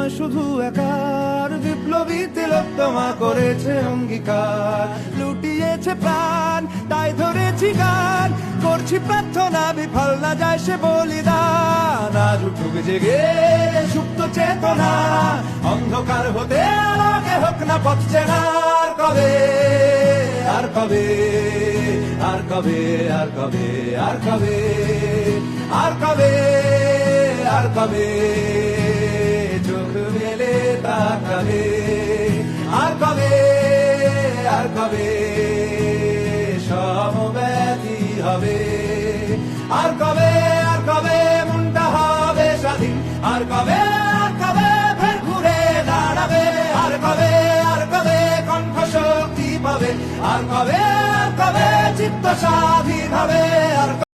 নয় শুধু একার, বিপ্লবী তিলোত্তমা করেছে অঙ্গীকার। লুটিয়েছে প্রাণ তাই ধরেছি গান, করছি প্রার্থনা বিফল না যায় সে বলিদান। আজ উঠুক জেগে সুপ্ত চেতনা, অন্ধকার হতে আলোকে হোক না পথ চেনা। আর কবে, আর কবে, আর কবে, আর কবে, আর কবে, আর কবে, আর কবে চোখ মেলে তাকাবে। আর কবে, আর কবে সমব্যথী হবে। আর কবে, আর কবে মনটা হবে স্বাধীন। আর কবে, আর কবে ফের ঘুরে দাঁড়াবে। আর কবে, আর কবে কণ্ঠ শক্তি পাবে। আর কবে, আর কবে চিত্ত স্বাধীন হবে। আর